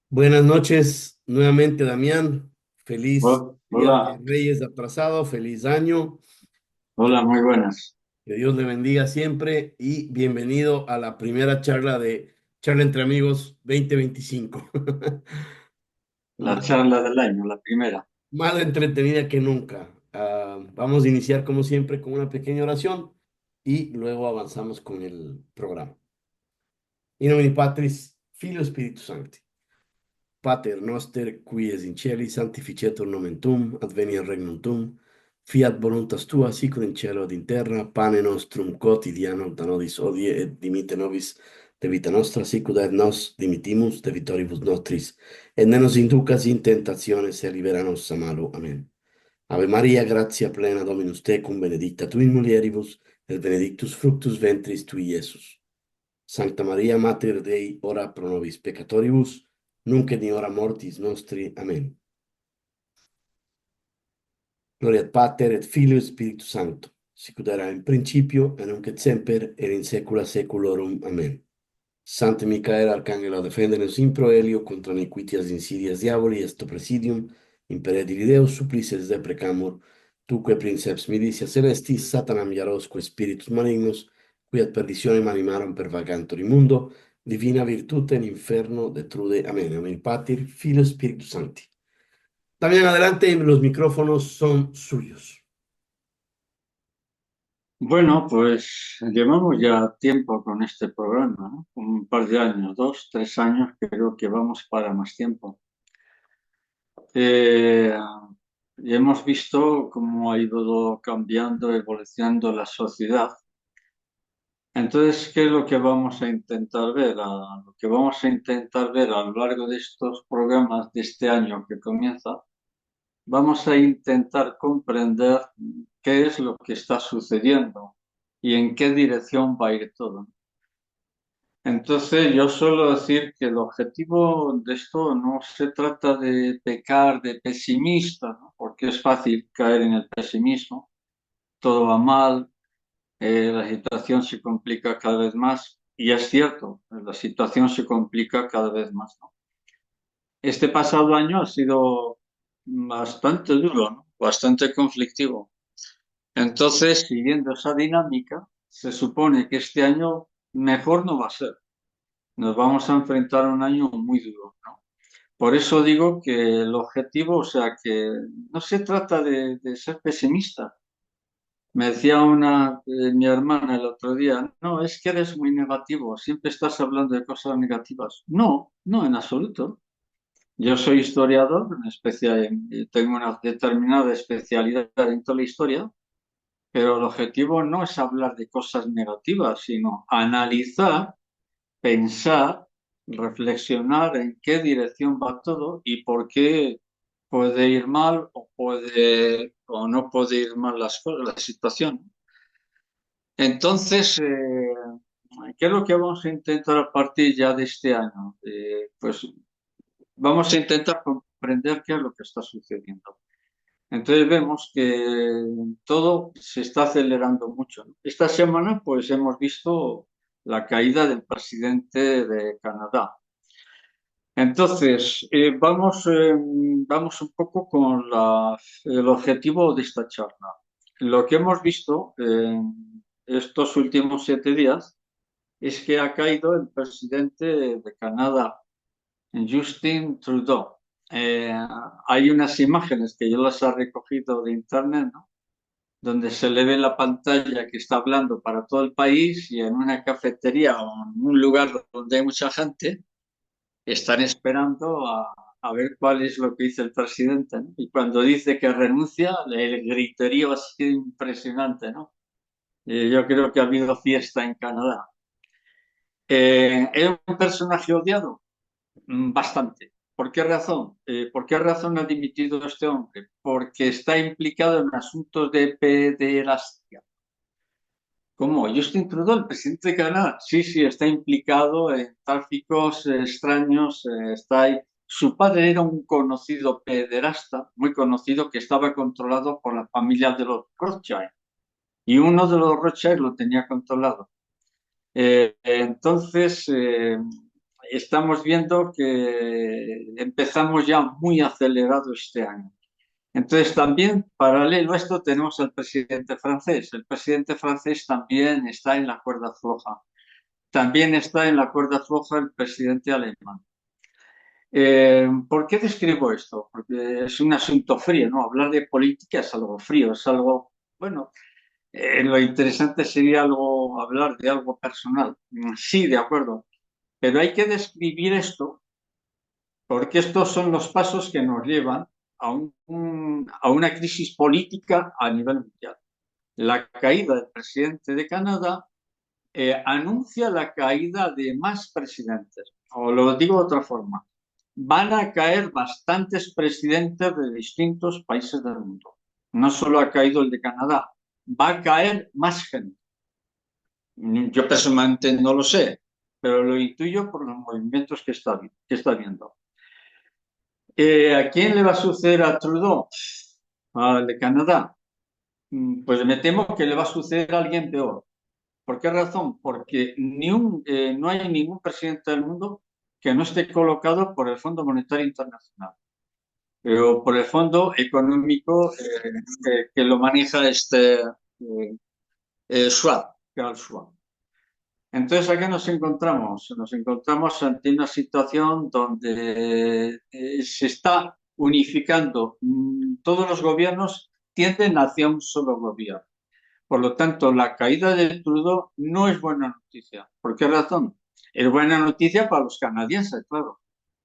Buenas noches nuevamente, Damián. Feliz Día de Hola, Reyes atrasado, feliz año. Que, hola, muy buenas. que Dios le bendiga siempre y bienvenido a la primera charla de Charla entre Amigos 2025. La Más, charla del año, la primera. más entretenida que nunca. Vamos a iniciar como siempre con una pequeña oración y luego avanzamos con el programa. In nomine Patris, Filio Spiritus Sancti. Pater noster, qui es in celi, sanctificetur nomen tuum, adveniat regnum tuum, fiat voluntas tua, sicur in cielo ad in terra, pane nostrum quotidianum da nobis hodie, et dimite nobis de vita nostra, sicut et nos dimitimus de vitoribus nostris, et ne nos inducas in tentationes, et libera nos a malo. Amen. Ave Maria, gratia plena, Dominus tecum, benedicta tu in mulieribus, et benedictus fructus ventris tui, Iesus. Sancta Maria, Mater Dei, ora pro nobis peccatoribus, nunc et in hora mortis nostri. Amen. Gloria et Pater et Filio et Spiritus Sancto, sicut erat in principio, et nunc et semper, et in saecula saeculorum. Amen. Sancte Micael, Arcangelo, defende-nos in proelio contra nequitias insidias diaboli, est presidium, impere Deus supplices deprecamur, tuque princeps militia celestis, Satanam iarosque spiritus malignos, qui ad perditionem animarum per vagantur mundo, divina virtute in inferno detrude. Amén. Amén. Pater, Filio, Spiritus Sancti. También adelante, los micrófonos son suyos. Bueno, pues llevamos ya tiempo con este programa, ¿no? Un par de años, 2, 3 años, creo que vamos para más tiempo. Eh, y hemos visto cómo ha ido cambiando, evolucionando la sociedad. Entonces, ¿qué es lo que vamos a intentar ver? Lo que vamos a intentar ver a lo largo de estos programas de este año que comienza. Vamos a intentar comprender qué es lo que está sucediendo y en qué dirección va a ir todo. Entonces, yo suelo decir que el objetivo de esto no se trata de pecar de pesimista, ¿no? Porque es fácil caer en el pesimismo. Todo va mal, la situación se complica cada vez más. Y es cierto, la situación se complica cada vez más, ¿no? Este pasado año ha sido bastante duro, ¿no? Bastante conflictivo. Entonces, siguiendo esa dinámica, se supone que este año mejor no va a ser. Nos vamos a enfrentar a un año muy duro, ¿no? Por eso digo que el objetivo, o sea, que no se trata de ser pesimista. Me decía mi hermana el otro día, no, es que eres muy negativo, siempre estás hablando de cosas negativas. No, no, en absoluto. Yo soy historiador, tengo una determinada especialidad en toda la historia. Pero el objetivo no es hablar de cosas negativas, sino analizar, pensar, reflexionar en qué dirección va todo y por qué puede ir mal o no puede ir mal las cosas, la situación. Entonces, ¿qué es lo que vamos a intentar a partir ya de este año? Pues vamos a intentar comprender qué es lo que está sucediendo. Entonces vemos que todo se está acelerando mucho, ¿no? Esta semana pues hemos visto la caída del presidente de Canadá. Entonces, vamos un poco con el objetivo de esta charla. Lo que hemos visto en estos últimos 7 días es que ha caído el presidente de Canadá, Justin Trudeau. Eh, Hay unas imágenes que yo las he recogido de internet, ¿no? Donde se le ve la pantalla que está hablando para todo el país y en una cafetería o en un lugar donde hay mucha gente, están esperando a ver cuál es lo que dice el presidente, ¿no? Y cuando dice que renuncia, el griterío ha sido impresionante, ¿no? Yo creo que ha habido fiesta en Canadá. ¿Es un personaje odiado? Bastante. ¿Por qué razón? ¿Por qué razón ha dimitido este hombre? Porque está implicado en asuntos de pederastia. ¿Cómo? Justin Trudeau, el presidente de Canadá. Sí, sí, está implicado en tráficos extraños. Está ahí. Su padre era un conocido pederasta, muy conocido, que estaba controlado por la familia de los Rothschild. Y uno de los Rothschild lo tenía controlado. Entonces, estamos viendo que empezamos ya muy acelerado este año. Entonces, también paralelo a esto tenemos al presidente francés. El presidente francés también está en la cuerda floja. También está en la cuerda floja el presidente alemán. ¿Por qué describo esto? Porque es un asunto frío, ¿no? Hablar de política es algo frío, es algo, bueno, lo interesante sería hablar de algo personal. Sí, de acuerdo. Pero hay que describir esto porque estos son los pasos que nos llevan a una crisis política a nivel mundial. La caída del presidente de Canadá anuncia la caída de más presidentes. O lo digo de otra forma, van a caer bastantes presidentes de distintos países del mundo. No solo ha caído el de Canadá, va a caer más gente. Yo personalmente no lo sé, pero lo intuyo por los movimientos que está viendo. ¿A quién le va a suceder a Trudeau? Al de Canadá. Pues me temo que le va a suceder a alguien peor. ¿Por qué razón? Porque no hay ningún presidente del mundo que no esté colocado por el Fondo Monetario Internacional o por el Fondo Económico que lo maneja Schwab, Karl Schwab. Entonces, ¿a qué nos encontramos? Nos encontramos ante una situación donde se está unificando. Todos los gobiernos tienden hacia un solo gobierno. Por lo tanto, la caída de Trudeau no es buena noticia. ¿Por qué razón? Es buena noticia para los canadienses, claro,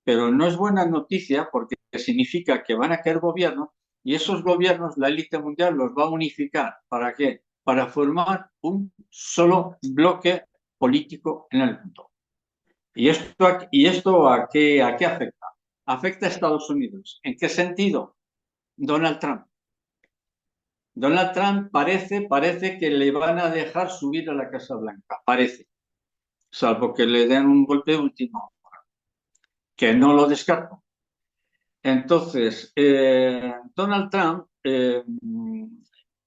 pero no es buena noticia porque significa que van a caer gobiernos y esos gobiernos, la élite mundial los va a unificar. ¿Para qué? Para formar un solo bloque político en el mundo. ¿Y esto a qué afecta? Afecta a Estados Unidos. ¿En qué sentido? Donald Trump. Donald Trump parece que le van a dejar subir a la Casa Blanca, parece, salvo que le den un golpe último, que no lo descarto. Entonces, Donald Trump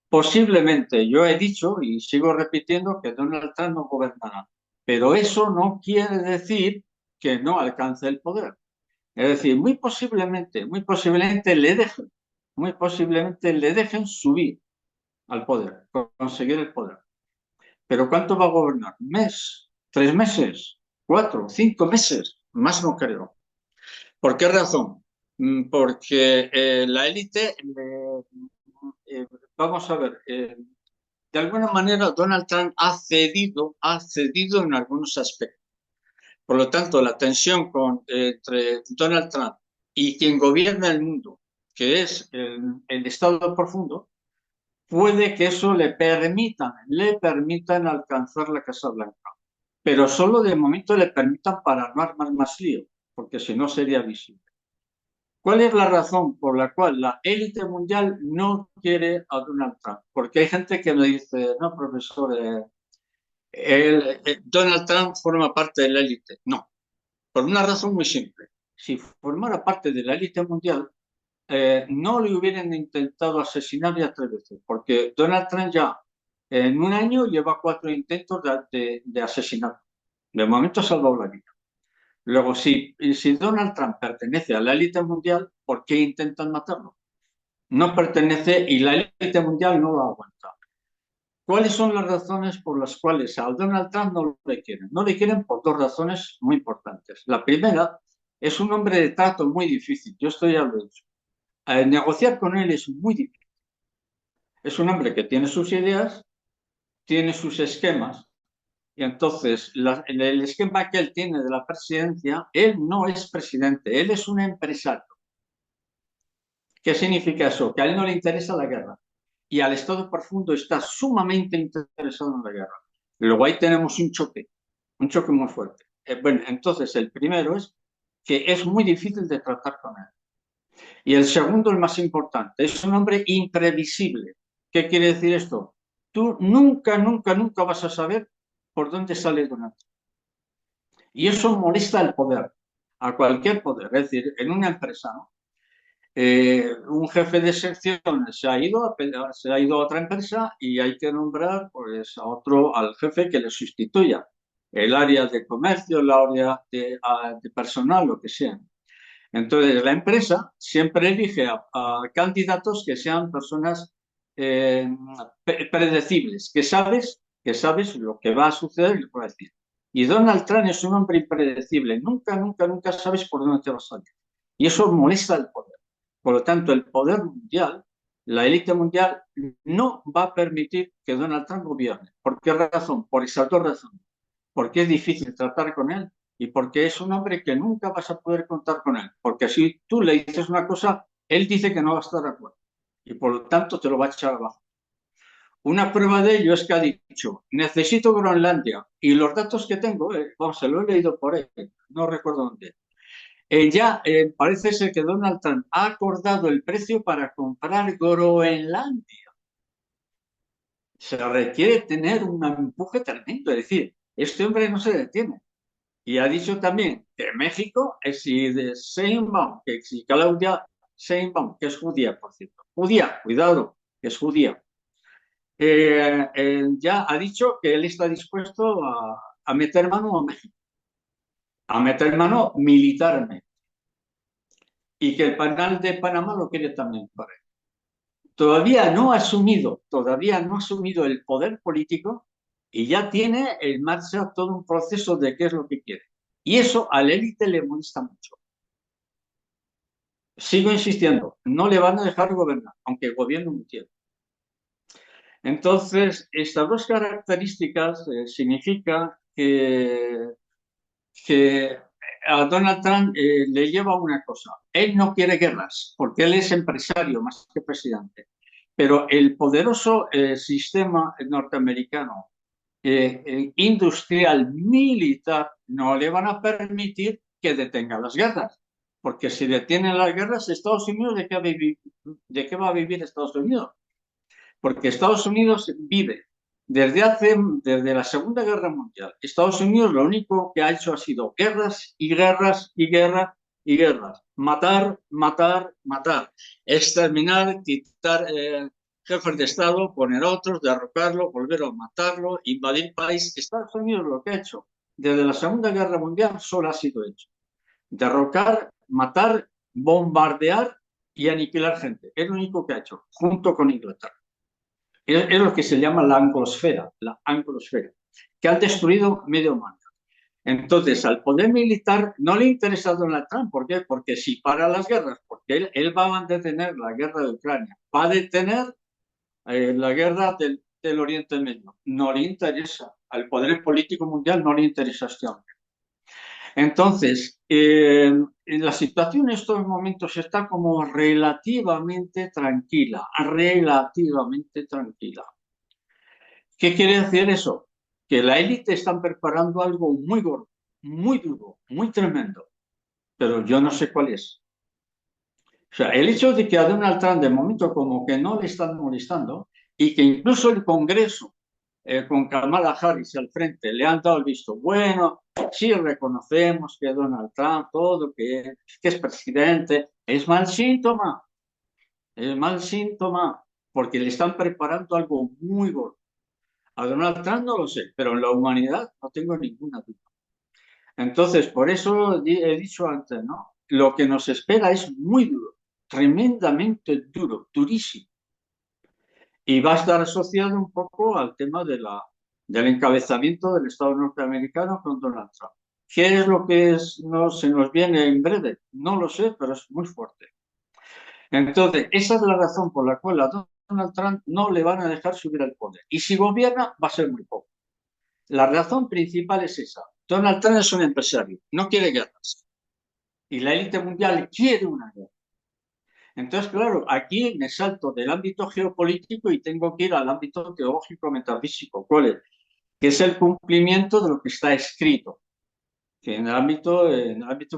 posiblemente, yo he dicho y sigo repitiendo que Donald Trump no gobernará, pero eso no quiere decir que no alcance el poder. Es decir, muy posiblemente le dejen subir al poder, conseguir el poder. ¿Pero cuánto va a gobernar? ¿Un mes? ¿3 meses? ¿4? ¿5 meses? Más no creo. ¿Por qué razón? Porque la élite, vamos a ver, de alguna manera Donald Trump ha cedido en algunos aspectos. Por lo tanto, la tensión entre Donald Trump y quien gobierna el mundo, que es el Estado profundo, puede que eso le permitan alcanzar la Casa Blanca, pero solo de momento le permitan para no armar más lío, porque si no sería visible. ¿Cuál es la razón por la cual la élite mundial no quiere a Donald Trump? Porque hay gente que me dice, no, profesor, Donald Trump forma parte de la élite. No, por una razón muy simple. Si formara parte de la élite mundial, no le hubieran intentado asesinar ya 3 veces, porque Donald Trump ya en un año lleva 4 intentos de asesinato. De momento ha salvado la vida. Luego, si Donald Trump pertenece a la élite mundial, ¿por qué intentan matarlo? No pertenece y la élite mundial no lo aguanta. ¿Cuáles son las razones por las cuales a Donald Trump no le quieren? No le quieren por 2 razones muy importantes. La primera es un hombre de trato muy difícil. Yo estoy ya lo he dicho. Negociar con él es muy difícil. Es un hombre que tiene sus ideas, tiene sus esquemas, y entonces el esquema que él tiene de la presidencia, él no es presidente, él es un empresario. ¿Qué significa eso? Que a él no le interesa la guerra y al Estado profundo está sumamente interesado en la guerra. Luego ahí tenemos un choque muy fuerte. Bueno, entonces el primero es que es muy difícil de tratar con él. Y el segundo, el más importante, es un hombre imprevisible. ¿Qué quiere decir esto? Tú nunca vas a saber por dónde sale Donald Trump. Y eso molesta al poder, a cualquier poder. Es decir, en una empresa, ¿no? Un jefe de sección se ha ido a otra empresa y hay que nombrar pues, al jefe que le sustituya. el área de comercio, el área de personal, lo que sea. Entonces, la empresa siempre elige a candidatos que sean personas eh, predecibles, que sabes lo que va a suceder y lo que va a decir. Y Donald Trump es un hombre impredecible. Nunca, nunca, nunca sabes por dónde te va a salir. Y eso molesta al poder. Por lo tanto, el poder mundial, la élite mundial, no va a permitir que Donald Trump gobierne. ¿Por qué razón? Por esas dos razones. Porque es difícil tratar con él y porque es un hombre que nunca vas a poder contar con él. Porque si tú le dices una cosa, él dice que no va a estar de acuerdo y por lo tanto te lo va a echar abajo. Una prueba de ello es que ha dicho, necesito Groenlandia y los datos que tengo, vamos, se lo he leído por ahí, no recuerdo dónde. Parece ser que Donald Trump ha acordado el precio para comprar Groenlandia. Se requiere tener un empuje tremendo, es decir, este hombre no se detiene. Y ha dicho también que México es si de Sheinbaum, que si Claudia Sheinbaum, que es judía, por cierto, judía, cuidado, que es judía, ya ha dicho que él está dispuesto a meter mano a México, a meter mano militarmente, y que el canal de Panamá lo quiere también para él. Todavía no ha asumido el poder político y ya tiene en marcha todo un proceso de qué es lo que quiere. Y eso a la élite le molesta mucho. Sigo insistiendo, no le van a dejar gobernar, aunque gobierne un tiempo. Entonces, estas dos características significan que a Donald Trump le lleva una cosa. Él no quiere guerras, porque él es empresario más que presidente. Pero el poderoso sistema norteamericano industrial militar no le van a permitir que detenga las guerras. Porque si detienen las guerras, Estados Unidos, ¿de qué va a vivir Estados Unidos? Porque Estados Unidos vive desde la Segunda Guerra Mundial. Estados Unidos lo único que ha hecho ha sido guerras y guerras y guerras y guerras. Matar, matar, matar. Exterminar, quitar jefes de Estado, poner otros, derrocarlo, volver a matarlo, invadir país. Estados Unidos lo que ha hecho desde la Segunda Guerra Mundial solo ha sido hecho. Derrocar, matar, bombardear y aniquilar gente. Es lo único que ha hecho, junto con Inglaterra. Es lo que se llama la anglosfera, que han destruido medio mundo. Entonces, al poder militar no le interesa a Donald Trump. ¿Por qué? Porque si para las guerras, porque él va a detener la guerra de Ucrania, va a detener la guerra del Oriente Medio. No le interesa. Al poder político mundial no le interesa a este hombre. Entonces, la situación en estos momentos está como relativamente tranquila, relativamente tranquila. ¿Qué quiere decir eso? Que la élite están preparando algo muy gordo, muy duro, muy tremendo, pero yo no sé cuál es. O sea, el hecho de que a Donald Trump de momento como que no le están molestando y que incluso el Congreso con Kamala Harris al frente le han dado el visto bueno, sí reconocemos que Donald Trump, todo que es presidente, es mal síntoma, porque le están preparando algo muy gordo. A Donald Trump no lo sé, pero en la humanidad no tengo ninguna duda. Entonces, por eso he dicho antes, ¿no? Lo que nos espera es muy duro, tremendamente duro, durísimo. Y va a estar asociado un poco al tema del encabezamiento del Estado norteamericano con Donald Trump. ¿Qué es lo que no, se nos viene en breve? No lo sé, pero es muy fuerte. Entonces, esa es la razón por la cual a Donald Trump no le van a dejar subir al poder. Y si gobierna, va a ser muy poco. La razón principal es esa. Donald Trump es un empresario, no quiere guerras. Y la élite mundial quiere una guerra. Entonces, claro, aquí me salto del ámbito geopolítico y tengo que ir al ámbito teológico metafísico. ¿Cuál es? Que es el cumplimiento de lo que está escrito. Que en el ámbito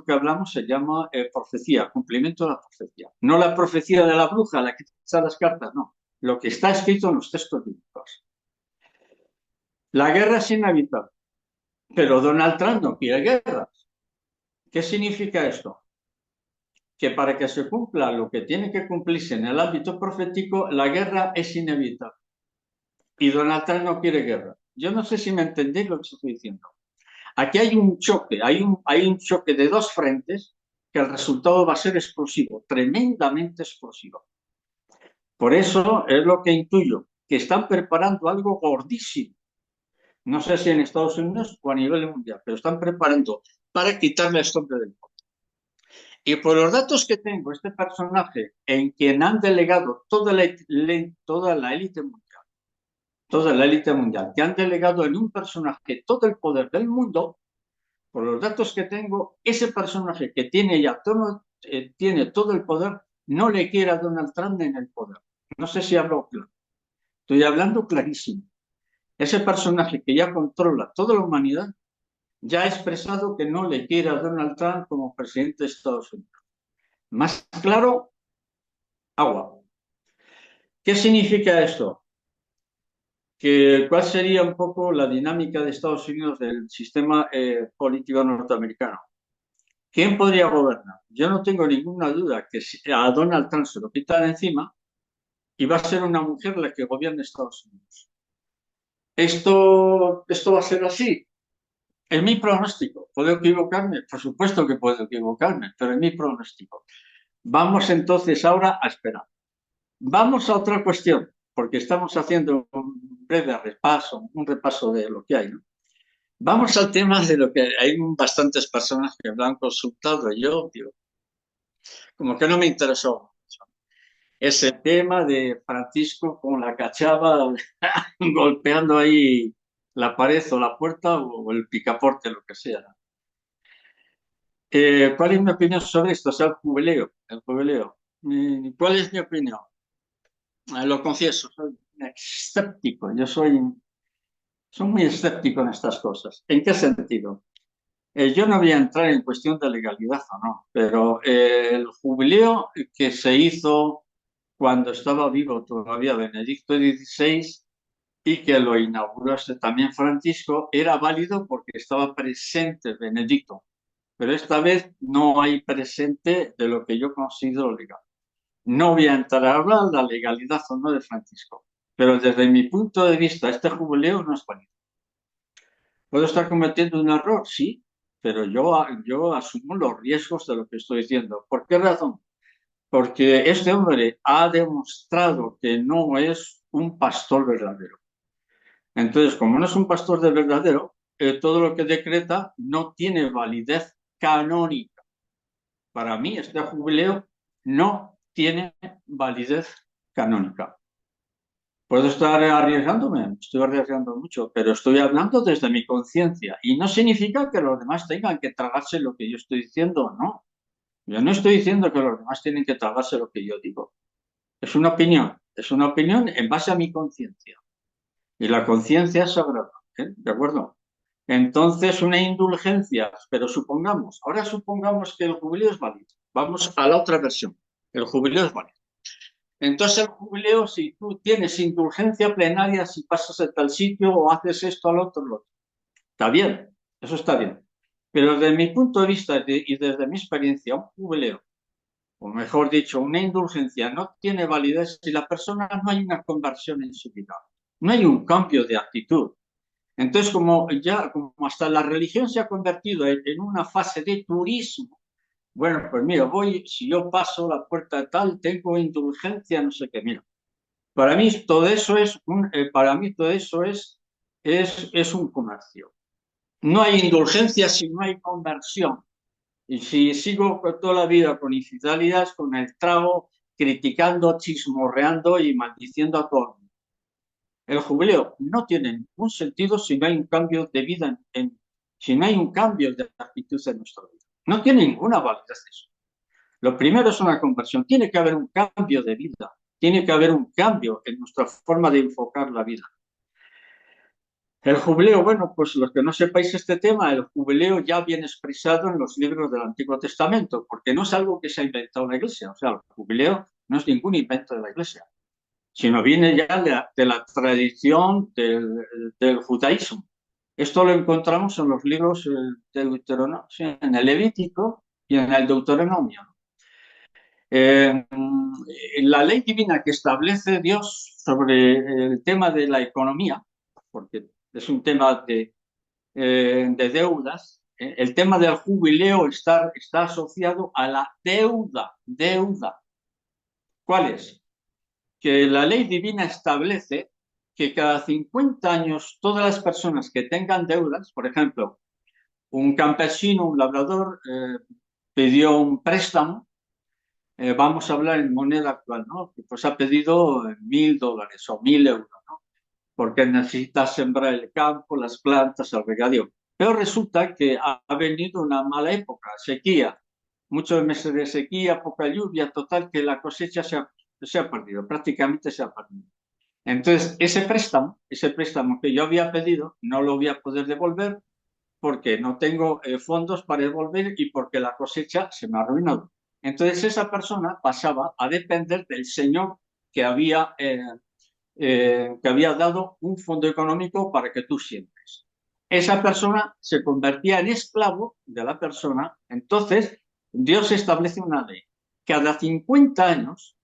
que hablamos se llama profecía, cumplimiento de la profecía. No la profecía de la bruja, la que echa las cartas, no. Lo que está escrito en los textos bíblicos. La guerra es inevitable. Pero Donald Trump no quiere guerras. ¿Qué significa esto? Que para que se cumpla lo que tiene que cumplirse en el ámbito profético, la guerra es inevitable. Y Donald Trump no quiere guerra. Yo no sé si me entendéis lo que estoy diciendo. Aquí hay un choque, hay un choque de dos frentes que el resultado va a ser explosivo, tremendamente explosivo. Por eso es lo que intuyo, que están preparando algo gordísimo. No sé si en Estados Unidos o a nivel mundial, pero están preparando para quitarle a este hombre del poder. Y por los datos que tengo, este personaje en quien han delegado toda la élite mundial, que han delegado en un personaje todo el poder del mundo, por los datos que tengo, ese personaje que tiene todo el poder, no le quiere a Donald Trump en el poder. No sé si hablo claro. Estoy hablando clarísimo. Ese personaje que ya controla toda la humanidad ya ha expresado que no le quiere a Donald Trump como presidente de Estados Unidos. Más claro, agua. ¿Qué significa esto? ¿Cuál sería un poco la dinámica de Estados Unidos del sistema político norteamericano? ¿Quién podría gobernar? Yo no tengo ninguna duda que si a Donald Trump se lo quitan encima y va a ser una mujer la que gobierne Estados Unidos. ¿Esto va a ser así? Es mi pronóstico. ¿Puedo equivocarme? Por supuesto que puedo equivocarme, pero es mi pronóstico. Vamos entonces ahora a esperar. Vamos a otra cuestión, porque estamos haciendo un breve repaso, un repaso de lo que hay, ¿no? Vamos al tema de lo que hay bastantes personas que me han consultado. Yo, digo, como que no me interesó ese tema de Francisco con la cachava golpeando ahí la pared o la puerta o el picaporte, lo que sea. ¿Cuál es mi opinión sobre esto? O sea, el jubileo. El jubileo. ¿Cuál es mi opinión? Lo confieso, soy escéptico. Soy muy escéptico en estas cosas. ¿En qué sentido? Yo no voy a entrar en cuestión de legalidad o no, pero el jubileo que se hizo cuando estaba vivo todavía Benedicto XVI y que lo inauguró también Francisco, era válido porque estaba presente Benedicto, pero esta vez no hay presente de lo que yo considero legal. No voy a entrar a hablar de la legalidad o no de Francisco, pero desde mi punto de vista este jubileo no es válido. ¿Puedo estar cometiendo un error? Sí, pero yo asumo los riesgos de lo que estoy diciendo. ¿Por qué razón? Porque este hombre ha demostrado que no es un pastor verdadero. Entonces, como no es un pastor de verdadero, todo lo que decreta no tiene validez canónica. Para mí, este jubileo no tiene validez canónica. Puedo estar arriesgándome, estoy arriesgando mucho, pero estoy hablando desde mi conciencia y no significa que los demás tengan que tragarse lo que yo estoy diciendo, no. Yo no estoy diciendo que los demás tienen que tragarse lo que yo digo. Es una opinión en base a mi conciencia. Y la conciencia es sagrada, ¿eh? ¿De acuerdo? Entonces, una indulgencia, pero ahora supongamos que el jubileo es válido. Vamos a la otra versión. El jubileo es válido. Entonces, el jubileo, si tú tienes indulgencia plenaria, si pasas a tal sitio o haces esto al otro, lo otro. Está bien, eso está bien. Pero desde mi punto de vista y desde mi experiencia, un jubileo, o mejor dicho, una indulgencia no tiene validez si la persona no hay una conversión en su vida, no hay un cambio de actitud. Entonces, como hasta la religión se ha convertido en una fase de turismo, bueno, pues mira, si yo paso la puerta de tal, tengo indulgencia, no sé qué, mira. Para mí todo eso es un comercio. No hay indulgencia si no hay conversión. Y si sigo toda la vida con infidelidades, con el trago, criticando, chismorreando y maldiciendo a todo el mundo. El jubileo no tiene ningún sentido si no hay un cambio de vida, si no hay un cambio de actitud en nuestra vida. No tiene ninguna validez eso. Lo primero es una conversión. Tiene que haber un cambio de vida. Tiene que haber un cambio en nuestra forma de enfocar la vida. El jubileo, bueno, pues los que no sepáis este tema, el jubileo ya viene expresado en los libros del Antiguo Testamento, porque no es algo que se ha inventado la Iglesia. O sea, el jubileo no es ningún invento de la Iglesia, sino viene ya de la tradición del judaísmo. Esto lo encontramos en los libros de Deuteronomio, en el Levítico y en el Deuteronomio. La ley divina que establece Dios sobre el tema de la economía, porque es un tema de deudas. El tema del jubileo está asociado a la deuda. Deuda. ¿Cuál es? Que la ley divina establece que cada 50 años todas las personas que tengan deudas, por ejemplo, un campesino, un labrador, pidió un préstamo, vamos a hablar en moneda actual, ¿no? Pues ha pedido $1.000 o 1.000 euros, ¿no? Porque necesita sembrar el campo, las plantas, el regadío. Pero resulta que ha venido una mala época, sequía, muchos meses de sequía, poca lluvia, total, que la cosecha se ha perdido, prácticamente se ha perdido. Entonces, ese préstamo que yo había pedido, no lo voy a poder devolver porque no tengo fondos para devolver y porque la cosecha se me ha arruinado. Entonces, esa persona pasaba a depender del señor que había dado un fondo económico para que tú siembres. Esa persona se convertía en esclavo de la persona. Entonces, Dios establece una ley. Cada 50 años,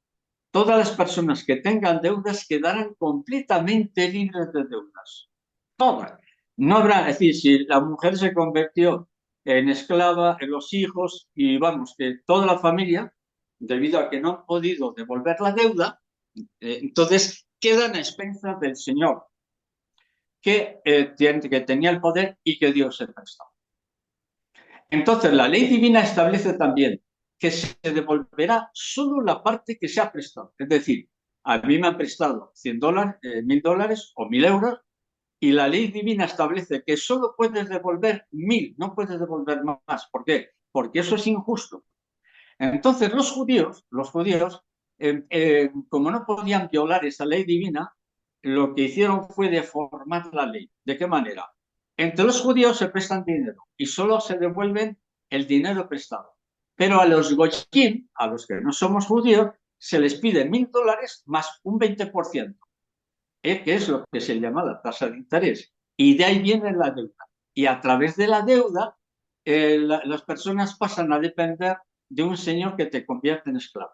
todas las personas que tengan deudas quedarán completamente libres de deudas. Todas. No habrá, es decir, si la mujer se convirtió en esclava, en los hijos y vamos, que toda la familia, debido a que no han podido devolver la deuda, entonces quedan a expensas del Señor, que tenía el poder y que Dios se prestó. Entonces, la ley divina establece también que se devolverá solo la parte que se ha prestado. Es decir, a mí me han prestado $100, $1.000 o 1.000 euros, y la ley divina establece que solo puedes devolver 1.000, no puedes devolver más. ¿Por qué? Porque eso es injusto. Entonces, los judíos, como no podían violar esa ley divina, lo que hicieron fue deformar la ley. ¿De qué manera? Entre los judíos se prestan dinero y solo se devuelven el dinero prestado. Pero a los goyim, a los que no somos judíos, se les pide $1.000 más un 20%, que es lo que se llama la tasa de interés. Y de ahí viene la deuda. Y a través de la deuda, las personas pasan a depender de un señor que te convierte en esclavo.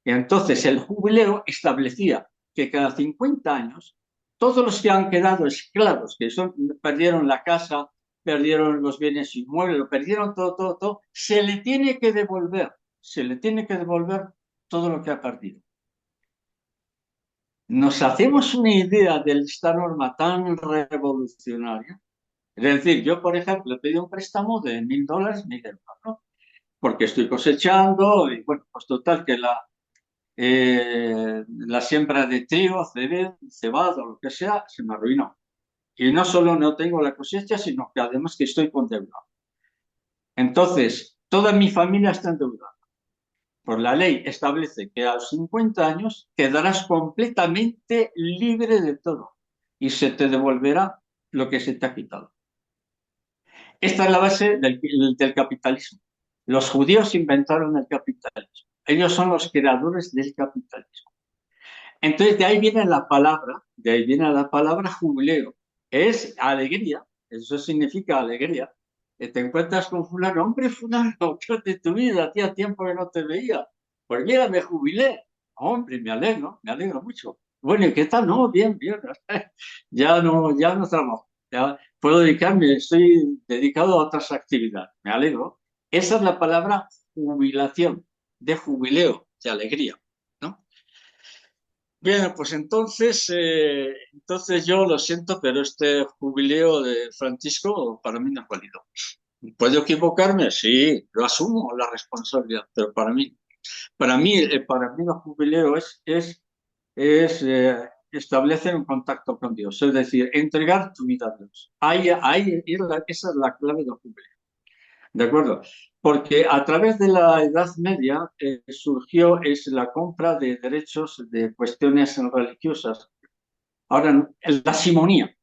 Y entonces el jubileo establecía que cada 50 años, todos los que han quedado esclavos, perdieron la casa, perdieron los bienes inmuebles, lo perdieron todo, todo, todo, se le tiene que devolver todo lo que ha perdido. Nos hacemos una idea de esta norma tan revolucionaria. Es decir, yo, por ejemplo, he pedido un préstamo de $1.000, 1.000 euros, ¿no? Porque estoy cosechando y, bueno, pues total, que la siembra de trigo, cebada o lo que sea, se me arruinó. Y no solo no tengo la cosecha, sino que además que estoy con deuda. Entonces, toda mi familia está endeudada. Por la ley establece que a los 50 años quedarás completamente libre de todo y se te devolverá lo que se te ha quitado. Esta es la base del capitalismo. Los judíos inventaron el capitalismo. Ellos son los creadores del capitalismo. Entonces, de ahí viene la palabra jubileo. Es alegría, eso significa alegría. Te encuentras con fulano, hombre, fulano, ¿qué de tu vida? Hacía tiempo que no te veía. Pues mira, me jubilé. Hombre, me alegro mucho. Bueno, ¿y qué tal? No, bien, bien. Ya no trabajo. Ya puedo dedicarme, estoy dedicado a otras actividades. Me alegro. Esa es la palabra jubilación, de jubileo, de alegría, ¿no? Bien, pues entonces yo lo siento, pero este jubileo de Francisco para mí no es válido. ¿Puedo equivocarme? Sí, yo asumo la responsabilidad, pero para mí el jubileo es establecer un contacto con Dios, es decir, entregar tu vida a Dios. Esa es la clave del jubileo. ¿De acuerdo? Porque a través de la Edad Media surgió la compra de derechos de cuestiones religiosas. Ahora, la simonía.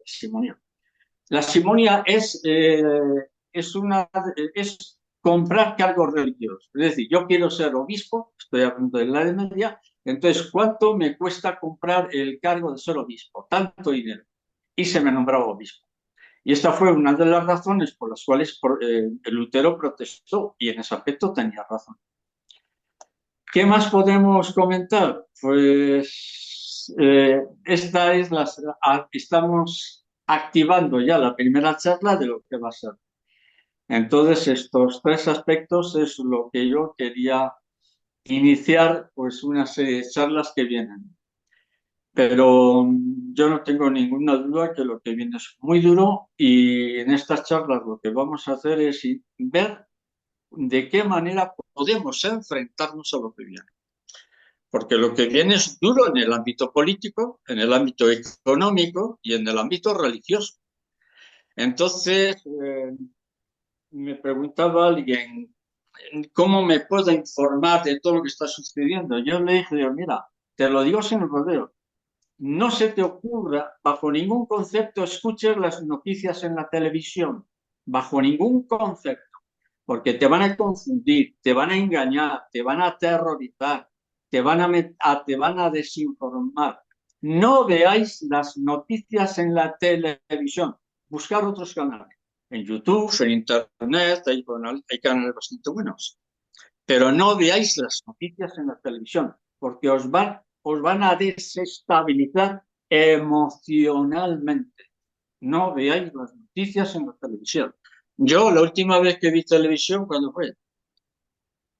La simonía es comprar cargos religiosos. Es decir, yo quiero ser obispo, estoy hablando de la Edad Media, entonces, ¿cuánto me cuesta comprar el cargo de ser obispo? Tanto dinero. Y se me nombraba obispo. Y esta fue una de las razones por las cuales Lutero protestó, y en ese aspecto tenía razón. ¿Qué más podemos comentar? Pues estamos activando ya la primera charla de lo que va a ser. Entonces, estos tres aspectos es lo que yo quería iniciar, pues una serie de charlas que vienen. Pero yo no tengo ninguna duda que lo que viene es muy duro y en estas charlas lo que vamos a hacer es ver de qué manera podemos enfrentarnos a lo que viene. Porque lo que viene es duro en el ámbito político, en el ámbito económico y en el ámbito religioso. Entonces, me preguntaba alguien, ¿cómo me puedo informar de todo lo que está sucediendo? Yo le dije, mira, te lo digo sin rodeo, no se te ocurra, bajo ningún concepto, escuches las noticias en la televisión, bajo ningún concepto, porque te van a confundir, te van a engañar, te van a aterrorizar, te van a desinformar. No veáis las noticias en la televisión, buscar otros canales. En YouTube, en Internet, hay canales bastante buenos. Pero no veáis las noticias en la televisión, porque os van a desestabilizar emocionalmente. No veáis las noticias en la televisión. Yo la última vez que vi televisión, ¿cuándo fue?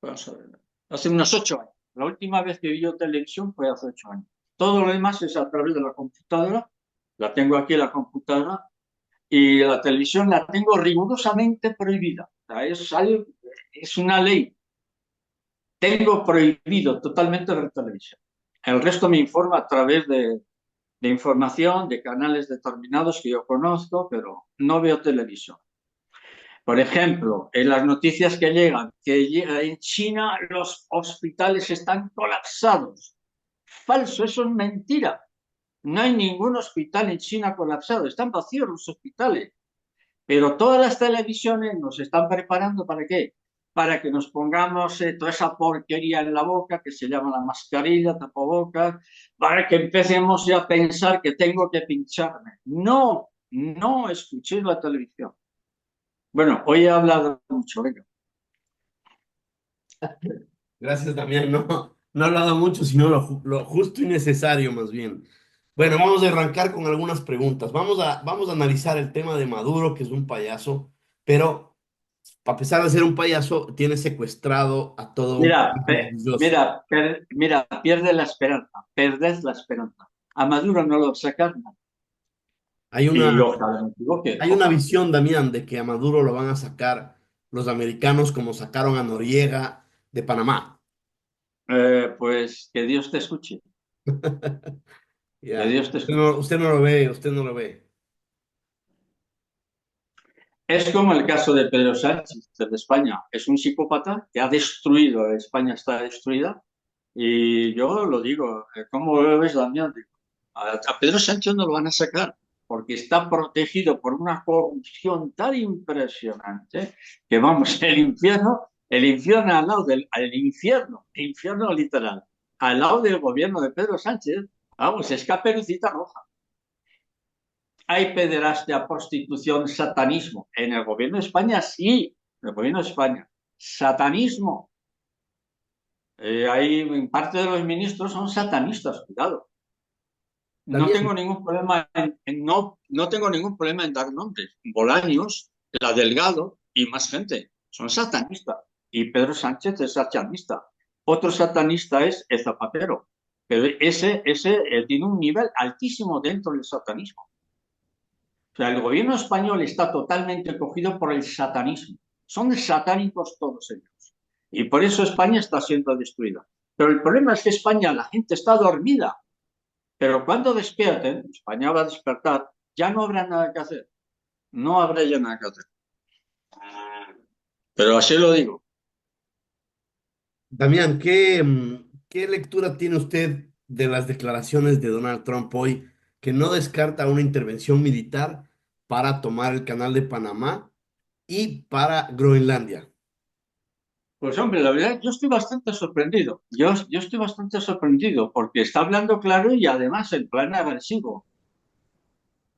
Vamos a ver, hace unos 8 años. La última vez que vi yo televisión fue hace 8 años. Todo lo demás es a través de la computadora. La tengo aquí en la computadora y la televisión la tengo rigurosamente prohibida. O sea, es una ley. Tengo prohibido totalmente ver televisión. El resto me informa a través de información, de canales determinados que yo conozco, pero no veo televisión. Por ejemplo, en las noticias que llega en China los hospitales están colapsados. Falso, eso es mentira. No hay ningún hospital en China colapsado, están vacíos los hospitales. Pero todas las televisiones nos están preparando ¿para qué? Para que nos pongamos toda esa porquería en la boca que se llama la mascarilla, tapabocas, para que empecemos ya a pensar que tengo que pincharme. No, no escuchéis la televisión. Bueno, hoy he hablado mucho, venga. Gracias, Damián. No, no he hablado mucho, sino lo justo y necesario, más bien. Bueno, vamos a arrancar con algunas preguntas. Vamos a analizar el tema de Maduro, que es un payaso, pero a pesar de ser un payaso, tiene secuestrado a todo un Mira, país religioso. mira, pierde la esperanza, perded la esperanza. A Maduro no lo sacan Hay una, y ojalá me equivoque, hay una ojalá. visión, Damián, de que a Maduro lo van a sacar los americanos como sacaron a Noriega de Panamá. Pues que Dios te escuche, que Ya, Dios te escuche. usted no lo ve, usted no lo ve. Es como el caso de Pedro Sánchez de España. Es un psicópata que ha destruido, España está destruida. Y yo lo digo, ¿cómo lo ves, Damián? A Pedro Sánchez no lo van a sacar porque está protegido por una corrupción tan impresionante que vamos, el infierno al lado el infierno literal, al lado del gobierno de Pedro Sánchez, vamos, es Caperucita Roja. Hay pederastia, prostitución, satanismo. En el gobierno de España sí, en el gobierno de España. Satanismo. Hay en parte de los ministros son satanistas, cuidado. No Damián, tengo ningún problema no tengo ningún problema en dar nombres. Bolaños, la Delgado y más gente son satanistas. Y Pedro Sánchez es satanista. Otro satanista es el Zapatero. Pero ese tiene un nivel altísimo dentro del satanismo. O sea, el gobierno español está totalmente cogido por el satanismo. Son satánicos todos ellos. Y por eso España está siendo destruida. Pero el problema es que España, la gente está dormida. Pero cuando despierten, España va a despertar, ya no habrá nada que hacer. No habrá ya nada que hacer. Pero así lo digo. Damián, ¿qué lectura tiene usted de las declaraciones de Donald Trump hoy que no descarta una intervención militar para tomar el canal de Panamá y para Groenlandia? Pues hombre, la verdad, yo estoy bastante sorprendido. Yo estoy bastante sorprendido porque está hablando claro y además en plan agresivo.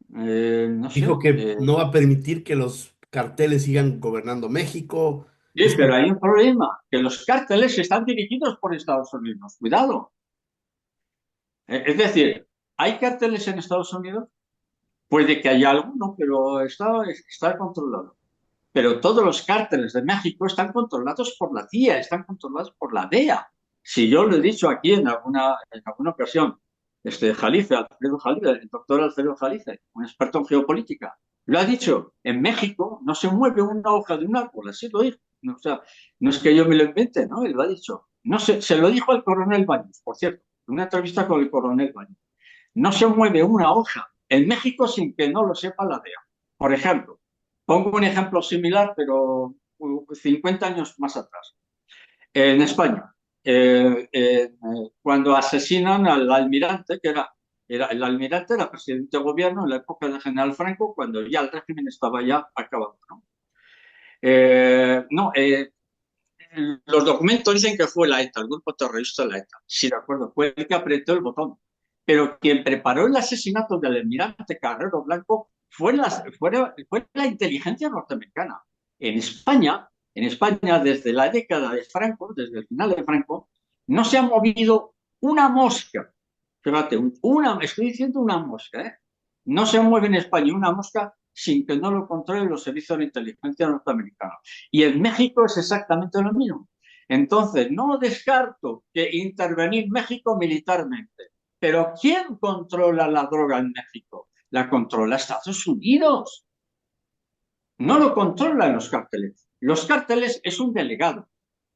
No Dijo sé. que no va a permitir que los carteles sigan gobernando México. Sí, pero hay un problema, que los cárteles están dirigidos por Estados Unidos. Cuidado. Es decir, ¿hay cárteles en Estados Unidos? Puede que haya alguno, pero está controlado. Pero todos los cárteles de México están controlados por la CIA, están controlados por la DEA. Si yo lo he dicho aquí en alguna ocasión, Jalife, Alfredo Jalife, el doctor Alfredo Jalife, un experto en geopolítica, lo ha dicho, en México no se mueve una hoja de un árbol, así lo dijo. No, o sea, no es que yo me lo invente, ¿no? Él lo ha dicho. No se lo dijo al coronel Baños, por cierto, en una entrevista con el coronel Baños. No se mueve una hoja en México sin que no lo sepa la DEA. Por ejemplo, pongo un ejemplo similar, pero 50 años más atrás. En España, cuando asesinan al almirante, el almirante era presidente de gobierno en la época del general Franco, cuando ya el régimen estaba ya acabado, ¿no? No, los documentos dicen que fue la ETA, el grupo terrorista de la ETA. Sí, de acuerdo, fue el que apretó el botón. Pero quien preparó el asesinato del almirante Carrero Blanco fue la inteligencia norteamericana. En España, desde la década de Franco, desde el final de Franco, no se ha movido una mosca. Fíjate, estoy diciendo una mosca, ¿eh? No se mueve en España una mosca sin que no lo controlen los servicios de inteligencia norteamericanos. Y en México es exactamente lo mismo. Entonces, no descarto que intervenir México militarmente. Pero ¿quién controla la droga en México? La controla Estados Unidos. No lo controlan los cárteles. Los cárteles es un delegado.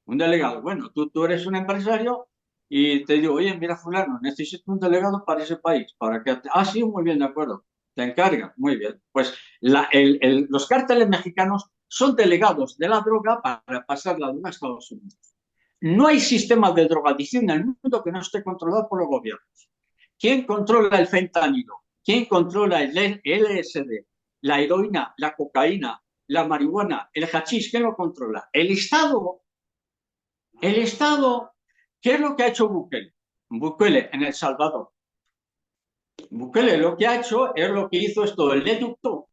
Un delegado, bueno, tú eres un empresario y te digo, oye, mira, fulano, necesito un delegado para ese país. Sí, muy bien, de acuerdo. Te encarga, muy bien. Pues los cárteles mexicanos son delegados de la droga para pasar la droga a Estados Unidos. No hay sistema de drogadicción en el mundo que no esté controlado por los gobiernos. ¿Quién controla el fentanilo? ¿Quién controla el LSD? La heroína, la cocaína, la marihuana, el hachís, ¿quién lo controla? El Estado. El Estado, ¿qué es lo que ha hecho Bukele? Bukele en El Salvador. Bukele lo que ha hecho es lo que hizo esto, el Leducto.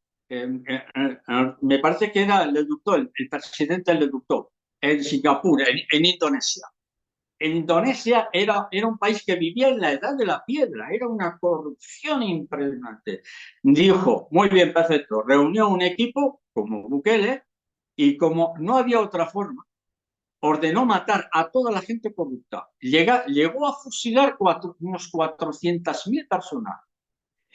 Me parece que era el Leducto, el presidente del Leducto, en Singapur, en Indonesia. En Indonesia era un país que vivía en la edad de la piedra, era una corrupción impresionante. Dijo, muy bien, perfecto, reunió un equipo como Bukele y como no había otra forma, ordenó matar a toda la gente corrupta. Llegó a fusilar unos 400.000 personas.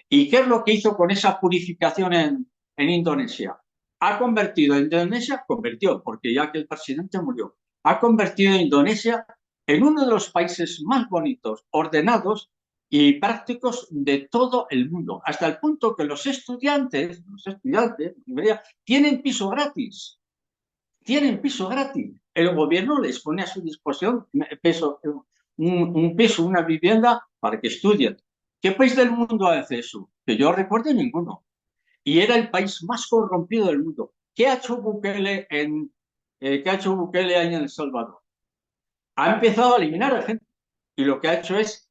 ¿Y qué es lo que hizo con esa purificación en Indonesia? Ha convertido a Indonesia, porque ya que el presidente murió, ha convertido a Indonesia en uno de los países más bonitos, ordenados y prácticos de todo el mundo, hasta el punto que los estudiantes tienen piso gratis. Tienen piso gratis. El gobierno les pone a su disposición un piso, una vivienda para que estudien. ¿Qué país del mundo hace eso? Que yo recuerde ninguno. Y era el país más corrompido del mundo. ¿Qué ha hecho Bukele ahí en El Salvador? Ha empezado a eliminar a gente y lo que ha hecho es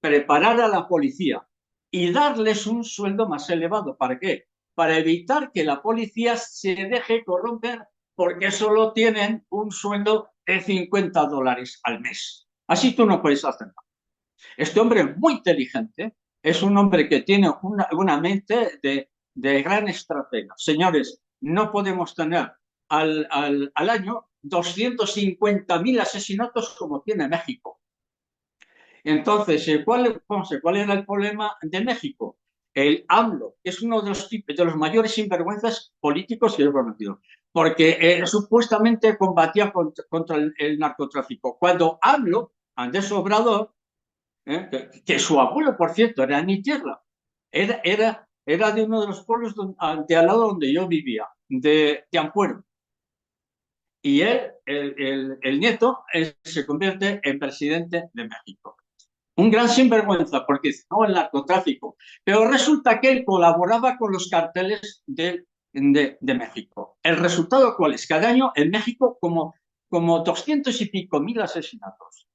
preparar a la policía y darles un sueldo más elevado. ¿Para qué? Para evitar que la policía se deje corromper porque solo tienen un sueldo de $50 al mes. Así tú no puedes hacer nada. Este hombre es muy inteligente, es un hombre que tiene una mente de gran estratega. Señores, no podemos tener al año 250.000 asesinatos como tiene México. Entonces, ¿cuál era el problema de México? El AMLO, que es uno de los mayores sinvergüenzas políticos que yo he conocido, porque supuestamente combatía contra el narcotráfico. Cuando AMLO, Andrés Obrador, que su abuelo, por cierto, era de mi tierra, era de uno de los pueblos de al lado donde yo vivía, de Ampuero. Y él, el nieto, se convierte en presidente de México. Un gran sinvergüenza, porque no el narcotráfico. Pero resulta que él colaboraba con los carteles de México. ¿El resultado cuál es? Cada año en México como 200 y pico mil asesinatos.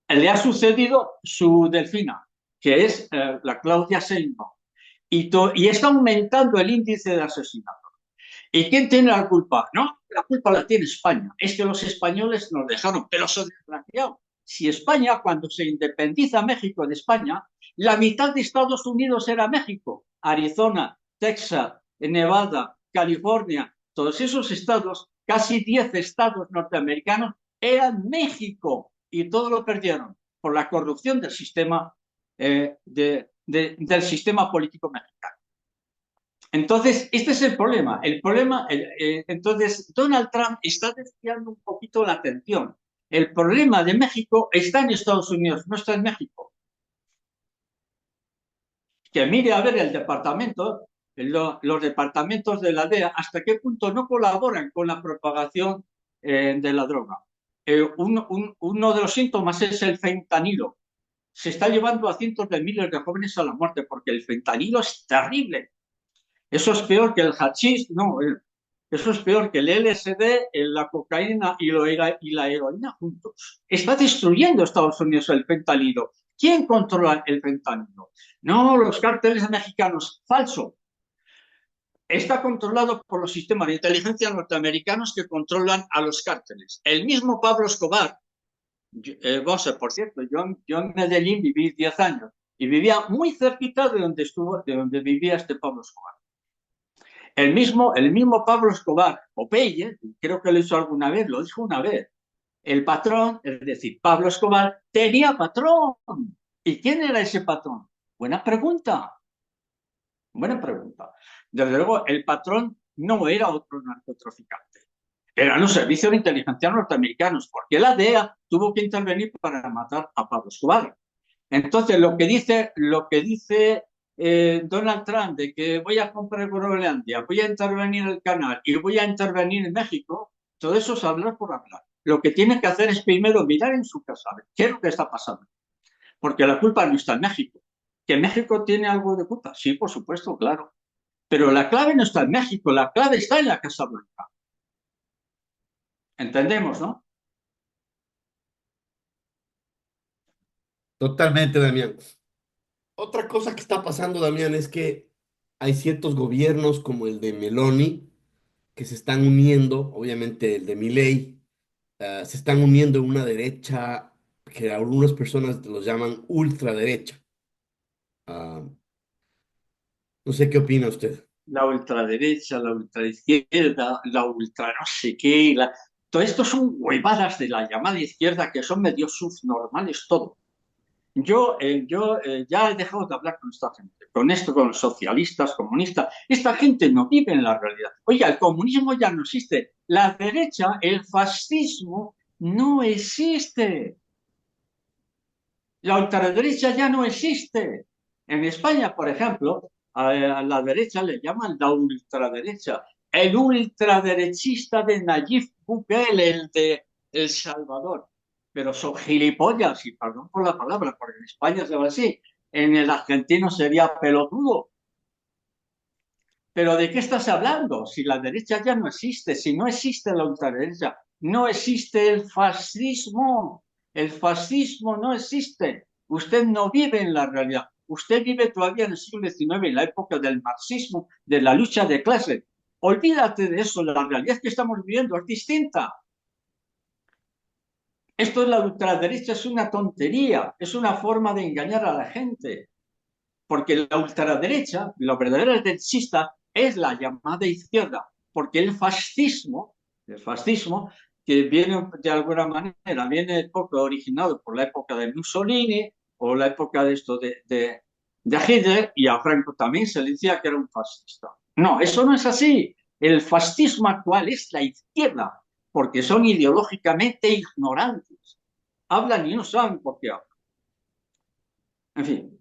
Le ha sucedido su delfina, que es la Claudia Sheinbaum. Y está aumentando el índice de asesinatos. ¿Y quién tiene la culpa? No, la culpa la tiene España. Es que los españoles nos dejaron, pero son desgraciados. Si España, cuando se independiza México de España, la mitad de Estados Unidos era México, Arizona, Texas, Nevada, California, todos esos estados, casi 10 estados norteamericanos, eran México y todo lo perdieron por la corrupción del sistema, del sistema político mexicano. Entonces, este es el problema. Entonces, Donald Trump está desviando un poquito la atención. El problema de México está en Estados Unidos, no está en México. Que mire a ver el departamento, los departamentos de la DEA, hasta qué punto no colaboran con la propagación de la droga. Uno de los síntomas es el fentanilo. Se está llevando a cientos de miles de jóvenes a la muerte porque el fentanilo es terrible. Eso es peor que el hachís, no, eso es peor que el LSD, la cocaína y la heroína juntos. Está destruyendo Estados Unidos el fentanilo. ¿Quién controla el fentanilo? No, los cárteles mexicanos. Falso. Está controlado por los sistemas de inteligencia norteamericanos que controlan a los cárteles. El mismo Pablo Escobar, por cierto, yo en Medellín viví 10 años y vivía muy cerquita de donde vivía este Pablo Escobar. El mismo Pablo Escobar, Popeye, creo que lo hizo alguna vez, lo dijo una vez. El patrón, es decir, Pablo Escobar, tenía patrón. ¿Y quién era ese patrón? Buena pregunta. Buena pregunta. Desde luego, el patrón no era otro narcotraficante. Eran los servicios de inteligencia norteamericanos, porque la DEA tuvo que intervenir para matar a Pablo Escobar. Entonces, lo que dice Donald Trump de que voy a comprar Groenlandia, voy a intervenir en el canal y voy a intervenir en México, todo eso es hablar por hablar. Lo que tiene que hacer es primero mirar en su casa, a ver qué es lo que está pasando. Porque la culpa no está en México. ¿Que México tiene algo de culpa? Sí, por supuesto, claro. Pero la clave no está en México, la clave está en la Casa Blanca. ¿Entendemos, no? Totalmente, Damián. Otra cosa que está pasando, Damián, es que hay ciertos gobiernos como el de Meloni que se están uniendo, obviamente el de Milei, se están uniendo en una derecha que algunas personas los llaman ultraderecha. Ah, no sé qué opina usted. La ultraderecha, la ultraizquierda, la ultra no sé qué. Todo esto son huevadas de la llamada izquierda que son medio subnormales todo. Yo ya he dejado de hablar con esta gente, con los socialistas, comunistas. Esta gente no vive en la realidad. Oiga, el comunismo ya no existe. La derecha, el fascismo, no existe. La ultraderecha ya no existe. En España, por ejemplo, a la derecha le llaman la ultraderecha. El ultraderechista de Nayib Bukele, el de El Salvador. Pero son gilipollas, y perdón por la palabra, porque en España se va así. En el argentino sería pelotudo. Pero ¿de qué estás hablando? Si la derecha ya no existe, si no existe la ultraderecha, no existe el fascismo. El fascismo no existe. Usted no vive en la realidad. Usted vive todavía en el siglo XIX, en la época del marxismo, de la lucha de clase. Olvídate de eso. La realidad que estamos viviendo es distinta. Esto de la ultraderecha es una tontería, es una forma de engañar a la gente. Porque la ultraderecha, la verdadera derechista, es la llamada izquierda, porque el fascismo, que viene de alguna manera, viene poco originado por la época de Mussolini o la época de esto de Hitler, y a Franco también se le decía que era un fascista. No, eso no es así. El fascismo actual es la izquierda, porque son ideológicamente ignorantes. Hablan y no saben por qué hablan. En fin.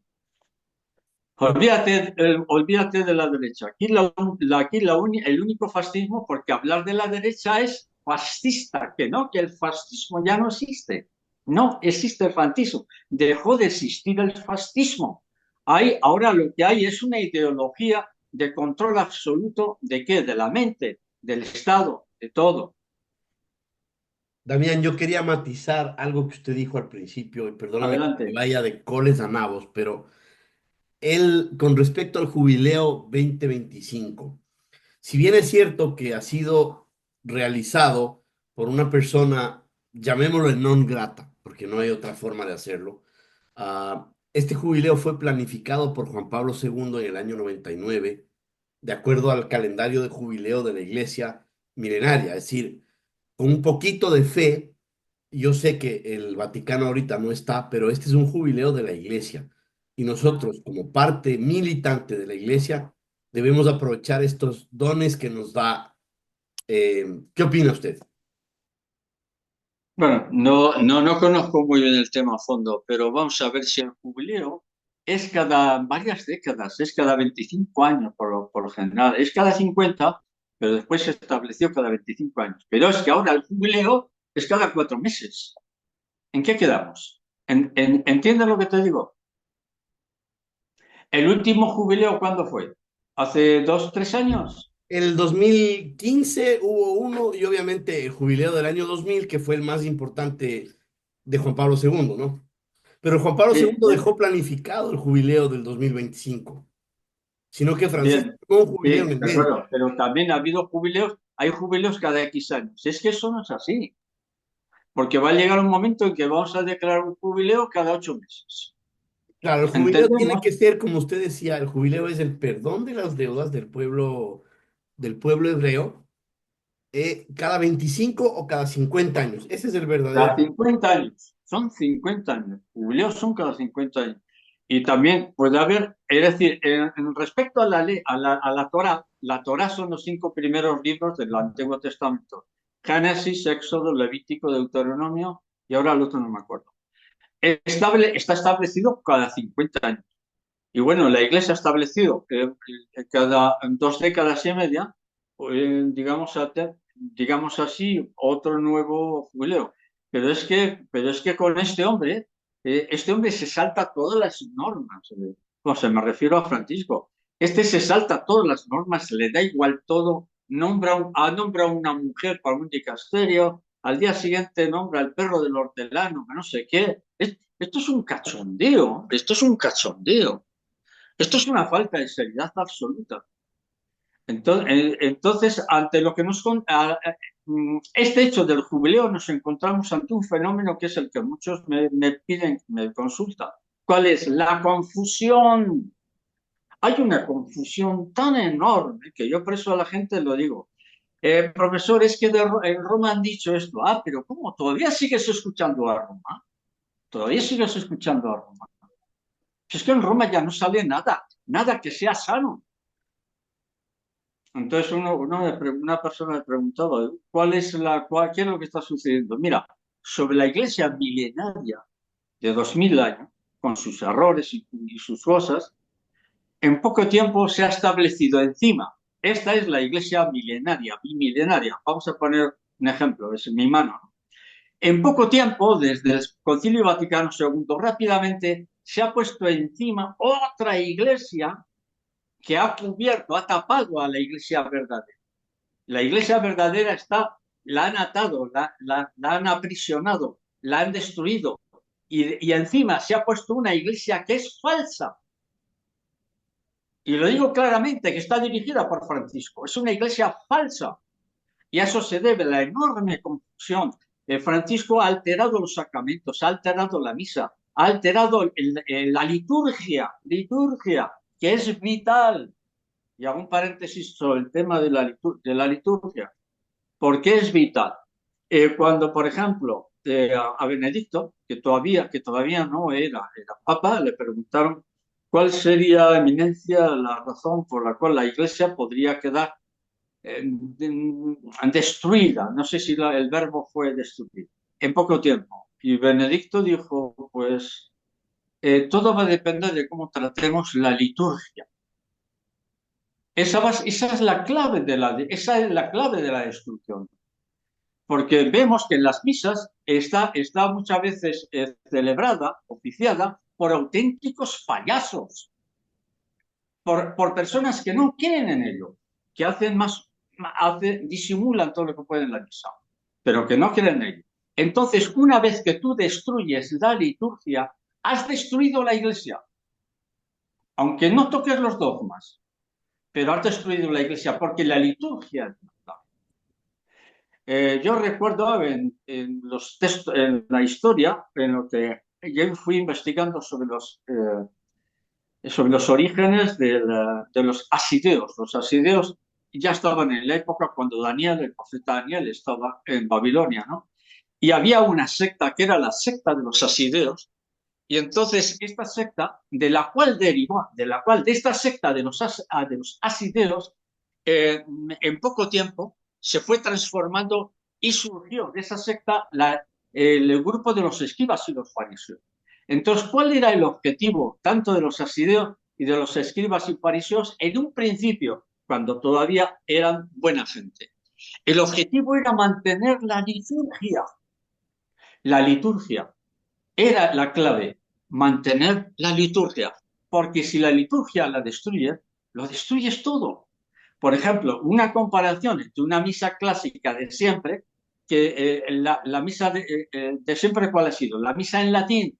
Olvídate de la derecha. El único fascismo, porque hablar de la derecha es fascista, que el fascismo ya no existe. No existe el fascismo. Dejó de existir el fascismo. Ahora lo que hay es una ideología de control absoluto ¿de qué? De la mente, del Estado, de todo. Damián, yo quería matizar algo que usted dijo al principio, y perdóname que me Adelante. vaya de coles a nabos, pero él, con respecto al jubileo 2025, si bien es cierto que ha sido realizado por una persona, llamémoslo non grata, porque no hay otra forma de hacerlo, este jubileo fue planificado por Juan Pablo II en el año 99 de acuerdo al calendario de jubileo de la iglesia milenaria. Es decir, con un poquito de fe, yo sé que el Vaticano ahorita no está, pero este es un jubileo de la iglesia. Y nosotros, como parte militante de la iglesia, debemos aprovechar estos dones que nos da. ¿Qué opina usted? Bueno, no conozco muy bien el tema a fondo, pero vamos a ver si el jubileo es cada varias décadas, es cada 25 años por lo general, es cada 50, pero después se estableció cada 25 años. Pero es que ahora el jubileo es cada 4 meses. ¿En qué quedamos? ¿Entiendes lo que te digo? ¿El último jubileo cuándo fue? ¿Hace 2, 3 años? El 2015 hubo uno y obviamente el jubileo del año 2000 que fue el más importante de Juan Pablo II, ¿no? Pero Juan Pablo Sí, II dejó planificado el jubileo del 2025, sino que Francisco bien, tuvo un jubileo sí, en el de medio. acuerdo, pero también ha habido jubileos, hay jubileos cada X años. Es que eso no es así, porque va a llegar un momento en que vamos a declarar un jubileo cada 8 meses. Claro, el jubileo tiene ¿Entendemos? que ser, como usted decía, el jubileo es el perdón de las deudas del pueblo hebreo, cada 25 o cada 50 años. Ese es el verdadero. Cada 50 años, son 50 años, jubileos son cada 50 años. Y también puede haber, es decir, en respecto a la ley, a la Torá, la Torá son los 5 primeros libros del Antiguo Testamento. Génesis, Éxodo, Levítico, Deuteronomio, y ahora el otro no me acuerdo. Está establecido cada 50 años. Y bueno, la Iglesia ha establecido que cada 2 décadas y media, digamos así, otro nuevo jubileo. Pero es que con este hombre se salta todas las normas. O sea, me refiero a Francisco. Este se salta todas las normas, le da igual todo, nombra a una mujer para un dicasterio, al día siguiente nombra al perro del hortelano, no sé qué. Esto es un cachondeo, esto es un cachondeo. Esto es una falta de seriedad absoluta. Entonces, ante lo que este hecho del jubileo, nos encontramos ante un fenómeno que es el que muchos me piden, me consultan. ¿Cuál es? La confusión. Hay una confusión tan enorme que yo por eso a la gente lo digo. Profesor, es que en Roma han dicho esto. Ah, pero ¿cómo? ¿Todavía sigues escuchando a Roma? ¿Todavía sigues escuchando a Roma? Si es que en Roma ya no sale nada, nada que sea sano. Entonces una persona me preguntaba, ¿qué es lo que está sucediendo? Mira, sobre la iglesia milenaria de 2000 años, con sus errores y sus cosas, en poco tiempo se ha establecido encima. Esta es la iglesia milenaria, bimilenaria. Vamos a poner un ejemplo, es en mi mano. En poco tiempo, desde el Concilio Vaticano II, rápidamente se ha puesto encima otra iglesia que ha cubierto, ha tapado a la iglesia verdadera. La iglesia verdadera la han atado, la han aprisionado, la han destruido. Y encima se ha puesto una iglesia que es falsa. Y lo digo claramente, que está dirigida por Francisco. Es una iglesia falsa. Y a eso se debe la enorme confusión. Francisco ha alterado los sacramentos, ha alterado la misa, ha alterado la liturgia, que es vital. Y hago un paréntesis sobre el tema de la liturgia. ¿Por qué es vital? Cuando, por ejemplo, a Benedicto, que todavía no era papa, le preguntaron cuál sería, eminencia, la razón por la cual la Iglesia podría quedar eh, destruida. No sé si el verbo fue destruir, en poco tiempo. Y Benedicto dijo, pues todo va a depender de cómo tratemos la liturgia. Esa es la clave de la destrucción. Porque vemos que en las misas está muchas veces celebrada, oficiada, por auténticos payasos, por personas que no creen en ello, que disimulan todo lo que pueden en la misa, pero que no creen en ello. Entonces, una vez que tú destruyes la liturgia, has destruido la iglesia, aunque no toques los dogmas, pero has destruido la iglesia porque la liturgia. Yo recuerdo en los textos, en la historia, en lo que yo fui investigando sobre sobre los orígenes de los asideos. Los asideos ya estaban en la época cuando Daniel, el profeta Daniel, estaba en Babilonia, ¿no? Y había una secta que era la secta de los asideos, y entonces esta secta, de la cual derivó, de esta secta de los asideos, en poco tiempo se fue transformando y surgió de esa secta el grupo de los escribas y los fariseos. Entonces, ¿cuál era el objetivo tanto de los asideos y de los escribas y fariseos en un principio, cuando todavía eran buena gente? El objetivo era mantener la liturgia. La liturgia era la clave, mantener la liturgia, porque si la liturgia la destruye, lo destruyes todo. Por ejemplo, una comparación entre una misa clásica de siempre, que la misa de siempre, ¿cuál ha sido? La misa en latín,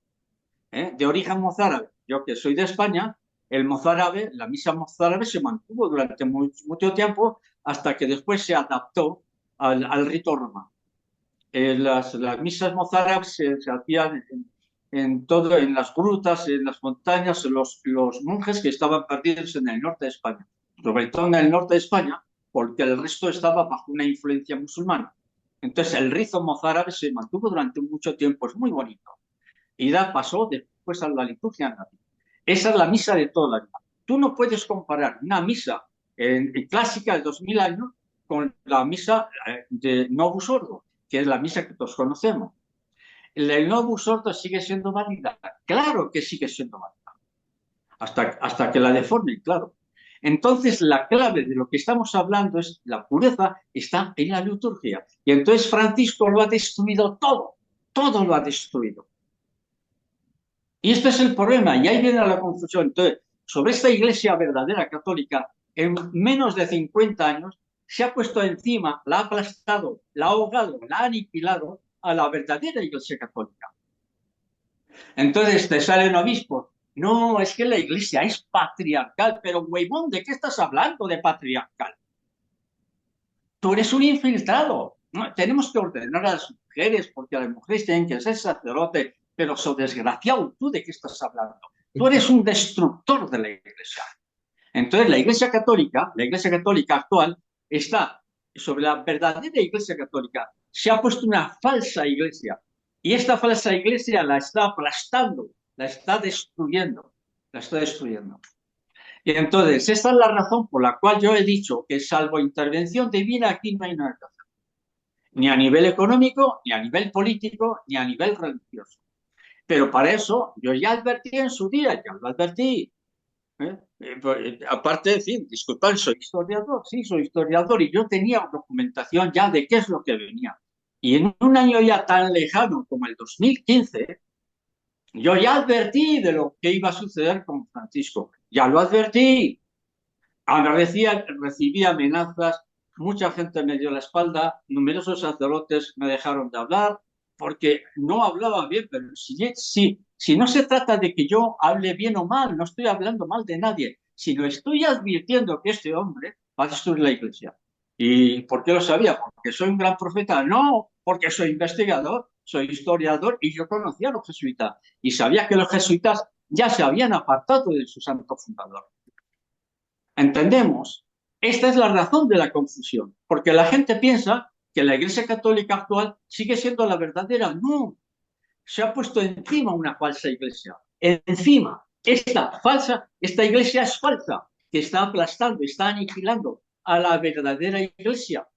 de origen mozárabe. Yo que soy de España, el mozárabe, la misa mozárabe se mantuvo durante mucho tiempo hasta que después se adaptó al rito romano. Las misas mozárabes se hacían en las grutas, en las montañas, los monjes que estaban perdidos en el norte de España, sobre todo en el norte de España, porque el resto estaba bajo una influencia musulmana. Entonces el rito mozárabe se mantuvo durante mucho tiempo, es muy bonito. Y pasó después a la liturgia en latín. Esa es la misa de toda la vida. Tú no puedes comparar una misa clásica de 2000 años con la misa de Novus Ordo, que es la misa que todos conocemos. El Novus Ordo sigue siendo válida. Claro que sigue siendo válida. Hasta que la deformen, claro. Entonces, la clave de lo que estamos hablando es la pureza está en la liturgia. Y entonces Francisco lo ha destruido todo. Todo lo ha destruido. Y este es el problema, y ahí viene la confusión. Entonces, sobre esta iglesia verdadera católica, en menos de 50 años, se ha puesto encima, la ha aplastado, la ha ahogado, la ha aniquilado a la verdadera iglesia católica. Entonces te sale un obispo, no, es que la iglesia es patriarcal, pero huevón, ¿de qué estás hablando de patriarcal? Tú eres un infiltrado. ¿No? Tenemos que ordenar a las mujeres porque las mujeres tienen que ser sacerdotes, pero so desgraciado, ¿tú de qué estás hablando? Tú eres un destructor de la iglesia. Entonces la iglesia católica actual está sobre la verdadera iglesia católica. Se ha puesto una falsa iglesia y esta falsa iglesia la está aplastando, la está destruyendo, la está destruyendo. Y entonces, esta es la razón por la cual yo he dicho que salvo intervención divina aquí no hay nada que hacer. Ni a nivel económico, ni a nivel político, ni a nivel religioso. Pero para eso yo ya advertí en su día, ya lo advertí. Aparte de decir, disculpad, soy historiador, sí, soy historiador y yo tenía documentación ya de qué es lo que venía. Y en un año ya tan lejano como el 2015, yo ya advertí de lo que iba a suceder con Francisco. Ya lo advertí. Ahora recibí amenazas, mucha gente me dio la espalda, numerosos sacerdotes me dejaron de hablar porque no hablaba bien, pero si no se trata de que yo hable bien o mal, no estoy hablando mal de nadie, sino estoy advirtiendo que este hombre va a destruir la iglesia. ¿Y por qué lo sabía? ¿Porque soy un gran profeta? No, porque soy investigador, soy historiador y yo conocía a los jesuitas y sabía que los jesuitas ya se habían apartado de su santo fundador. ¿Entendemos? Esta es la razón de la confusión, porque la gente piensa que la Iglesia Católica actual sigue siendo la verdadera. No, se ha puesto encima una falsa iglesia. Encima, esta iglesia es falsa, que está aplastando, está aniquilando a la verdadera iglesia.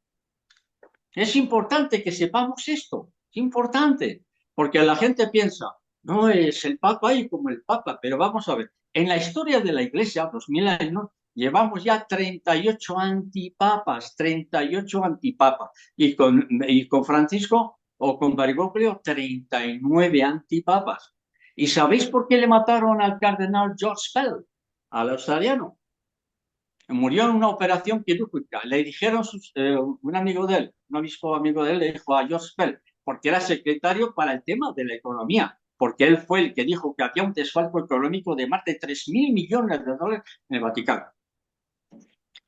Es importante que sepamos esto, es importante, porque la gente piensa, no es el Papa y como el Papa, pero vamos a ver, en la historia de la iglesia, 2000 años, llevamos ya 38 antipapas, 38 antipapas, y con Francisco o con Bergoglio, 39 antipapas. ¿Y sabéis por qué le mataron al cardenal George Pell, al australiano? Murió en una operación quirúrgica. Le dijeron un amigo de él, un obispo amigo de él, le dijo a George Pell, porque era secretario para el tema de la economía, porque él fue el que dijo que había un desfalco económico de más de 3.000 millones de dólares en el Vaticano.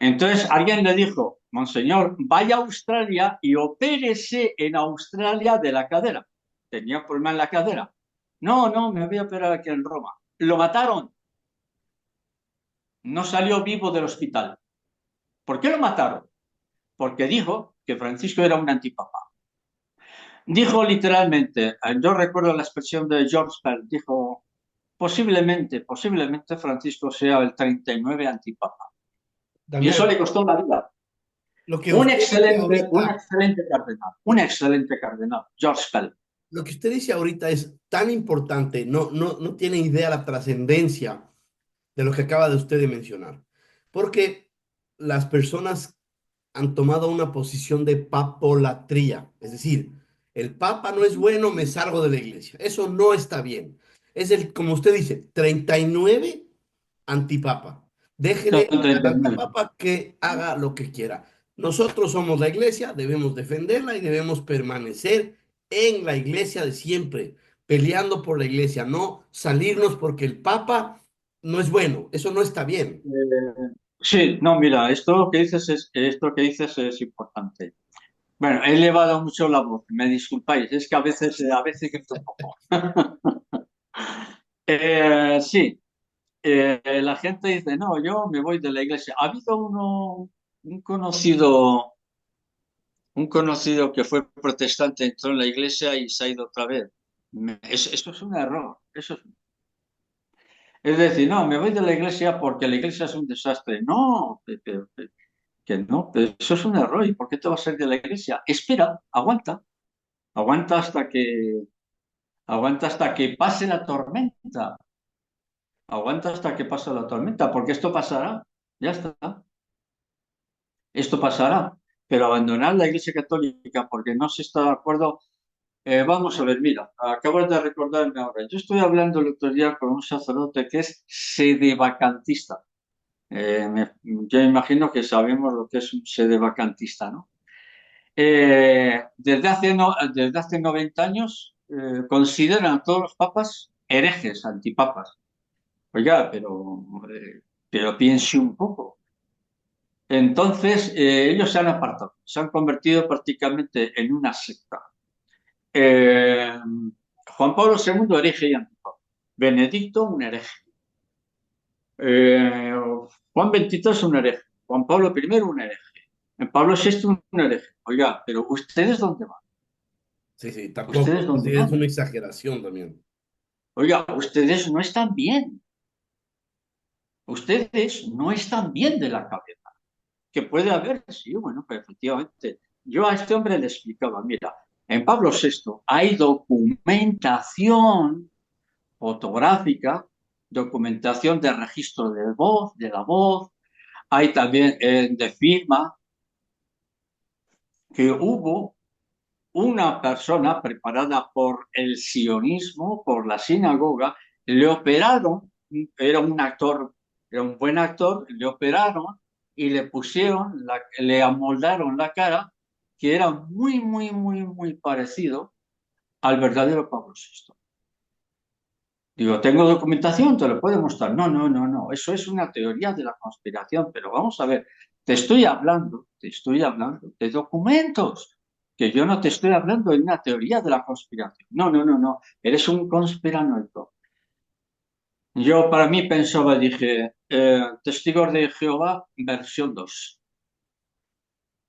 Entonces alguien le dijo, Monseñor, vaya a Australia y opérese en Australia de la cadera. Tenía un problema en la cadera. No, no, me voy a operar aquí en Roma. Lo mataron. no salió vivo del hospital. ¿Por qué lo mataron? Porque dijo que Francisco era un antipapa. Dijo literalmente, yo recuerdo la expresión de George Pell, dijo, posiblemente Francisco sea el 39 antipapa. Y eso Damián, le costó la vida. lo que usted dice ahorita, Un excelente cardenal, George Pell. lo que usted dice ahorita es tan importante, no tiene idea la trascendencia de lo que acaba de usted de mencionar, porque las personas han tomado una posición de papolatría, es decir, el papa no es bueno, me salgo de la iglesia. Eso no está bien. Es el, como usted dice, 39 antipapa. Déjele Son al 39. antipapa que haga lo que quiera. Nosotros somos la iglesia, debemos defenderla y debemos permanecer en la iglesia de siempre, peleando por la iglesia, no salirnos porque el papa no es bueno. Eso no está bien. Sí, no, mira, esto que dices es importante. Bueno, he elevado mucho la voz, me disculpáis, es que a veces grito un poco. Sí, la gente dice, no, yo me voy de la iglesia. Ha habido un conocido, un conocido que fue protestante, entró en la iglesia y se ha ido otra vez. Eso es un error. Es decir, no, me voy de la iglesia porque la iglesia es un desastre. No, que no, pero eso es un error. ¿Y por qué te vas a ir de la iglesia? Espera, aguanta aguanta hasta que pase la tormenta. Aguanta hasta que pase la tormenta, porque esto pasará. Ya está. Esto pasará. Pero abandonar la Iglesia Católica porque no se está de acuerdo. Vamos a ver, mira, acabo de recordarme ahora. Yo estoy hablando el otro día con un sacerdote que es sedevacantista. Yo imagino que sabemos lo que es un sedevacantista, ¿no? Desde hace 90 años consideran a todos los papas herejes, antipapas. Oiga, pero piense un poco. Entonces, ellos se han apartado, se han convertido prácticamente en una secta. Eh, Juan Pablo segundo hereje y antipapa. Benedicto, un hereje. Eh, Juan XXIII, un hereje. Juan Pablo primero, un hereje. Pablo VI, un hereje. Oiga, pero ¿ustedes dónde van? Sí, sí, tampoco. ¿Ustedes dónde Sí, es van? una exageración también. Oiga, ustedes no están bien. Ustedes no están bien de la cabeza. Que puede haber, sí, bueno, pero efectivamente. Yo a este hombre le explicaba, mira, en Pablo VI hay documentación fotográfica, documentación de registro de la voz, hay también de firma que hubo una persona preparada por el sionismo, por la sinagoga, le operaron, era un actor, era un buen actor, le operaron y le pusieron, le amoldaron la cara, que era muy parecido al verdadero Pablo VI. Digo, tengo documentación, te lo puedo mostrar. No, eso es una teoría de la conspiración, pero vamos a ver, te estoy hablando de documentos, que yo no te estoy hablando de una teoría de la conspiración. No, eres un conspiranoico. Yo para mí pensaba, dije, Testigos de Jehová, versión 2.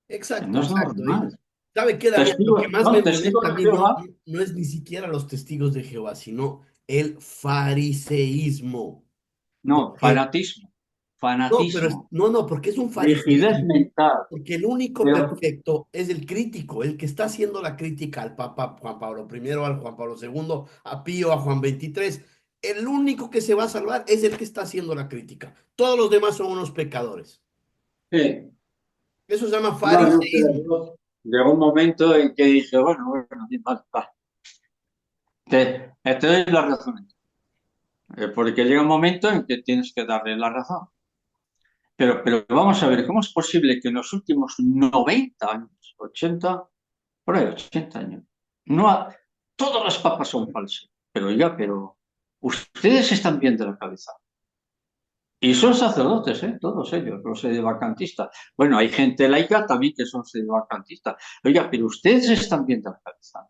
Exacto, No es exacto. Y normal. ¿sabe qué, Damián? Lo que más me Testigos molesta a de mí Jehová, no es ni siquiera los testigos de Jehová, sino el fariseísmo. no, Porque, no, pero fanatismo, no, porque es un rigidez fariseísmo. mental. Porque el único Pero, perfecto es el crítico, el que está haciendo la crítica al Papa Juan Pablo I, al Juan Pablo II, a Pío, a Juan XXIII. El único que se va a salvar es el que está haciendo la crítica. Todos los demás son unos pecadores. sí, Eso se llama no, fariseísmo. llegó un momento en que dije, bueno, bien, vale, vale. Te doy la razón. Porque llega un momento en que tienes que darle la razón. Pero vamos a ver, ¿cómo es posible que en los últimos 90 años, 80, por ahí, 80 años, no ha- todos los papas son falsos? Pero oiga, pero ustedes están bien de la cabeza. Y son sacerdotes, ¿eh? Todos ellos, los sedevacantistas. Bueno, hay gente laica también que son sedevacantistas. Oiga, pero ustedes están bien de la cabeza.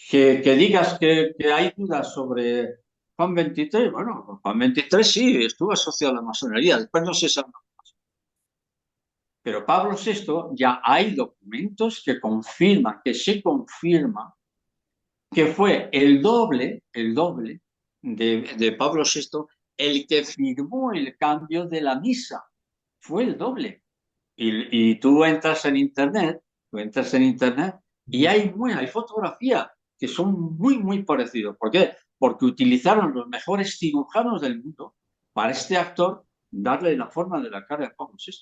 Que digas que hay dudas sobre Juan 23, bueno, Juan 23 sí, estuvo asociado a la masonería, después no se sabe. Pero Pablo VI ya hay documentos que confirman, que se confirma que fue el doble de Pablo VI el que firmó el cambio de la misa. Fue el doble. Y tú entras en internet y hay fotografías que son muy, muy parecidos. ¿Por qué? Porque utilizaron los mejores cirujanos del mundo para este actor darle la forma de la cara de Pablo VI.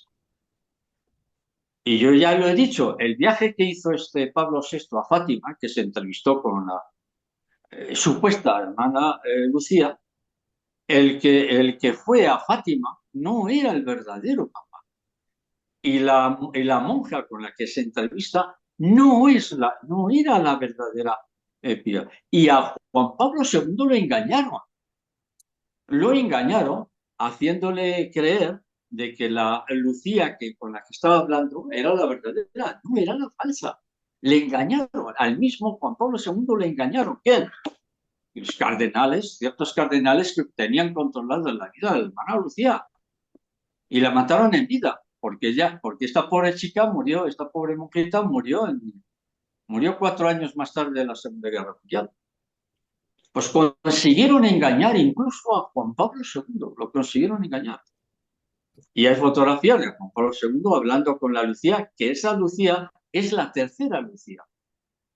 Y yo ya lo he dicho, el viaje que hizo este Pablo VI a Fátima, que se entrevistó con la supuesta hermana Lucía, el que fue a Fátima no era el verdadero Papa. Y la monja con la que se entrevista no era la verdadera Pía. Y a Juan Pablo II lo engañaron haciéndole creer de que la Lucía con la que estaba hablando era la verdadera, no era la falsa. Le engañaron, al mismo Juan Pablo II le engañaron. ¿Quién? Los cardenales, ciertos cardenales que tenían controlado la vida de la hermana Lucía y la mataron en vida, porque esta pobre chica murió, esta pobre monjita murió 4 años más tarde de la Segunda Guerra Mundial. Pues consiguieron engañar incluso a Juan Pablo II, lo consiguieron engañar. Y hay fotografías de Juan Pablo II hablando con la Lucía, que esa Lucía es la tercera Lucía,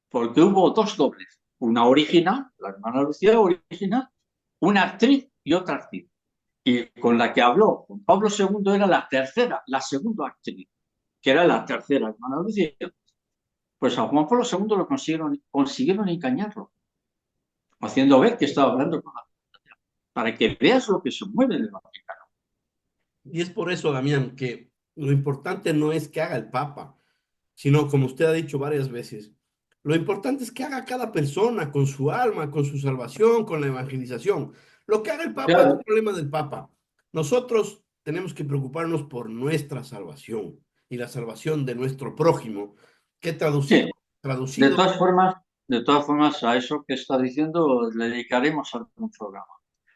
porque hubo dos dobles, una original, la hermana Lucía original, una actriz y otra actriz. Y con la que habló Juan Pablo II era la tercera, la segunda actriz, que era la tercera hermana Lucía. Pues a Juan Pablo II lo consiguieron engañarlo, haciendo ver que estaba hablando con la para que veas lo que se mueve en el Vaticano. Y es por eso, Damián, que lo importante no es que haga el Papa, sino, como usted ha dicho varias veces, lo importante es que haga cada persona con su alma, con su salvación, con la evangelización. Lo que haga el Papa es el Claro. problema del Papa. Nosotros tenemos que preocuparnos por nuestra salvación y la salvación de nuestro prójimo, que Sí, de traducido, todas formas, de todas formas, a eso que está diciendo le dedicaremos algún programa.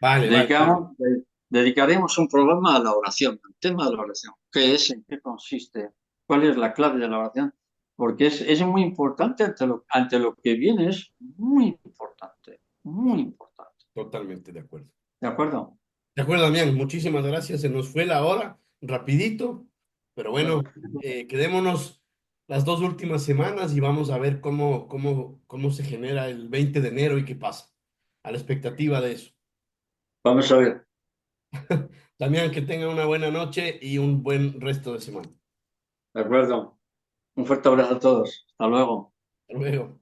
vale, vale, vale. Dedicaremos un programa a la oración, al tema de la oración. ¿Qué es? ¿En qué consiste? ¿Cuál es la clave de la oración? Porque es muy importante ante lo que viene, es muy importante, muy importante. Totalmente de acuerdo. ¿De acuerdo? De acuerdo, Damián, muchísimas gracias. Se nos fue la hora, rapidito, pero bueno, quedémonos las dos últimas semanas y vamos a ver cómo se genera el 20 de enero y qué pasa. A la expectativa de eso. Vamos a ver. Damián, que tenga una buena noche y un buen resto de semana. De acuerdo. Un fuerte abrazo a todos. Hasta luego. Hasta luego.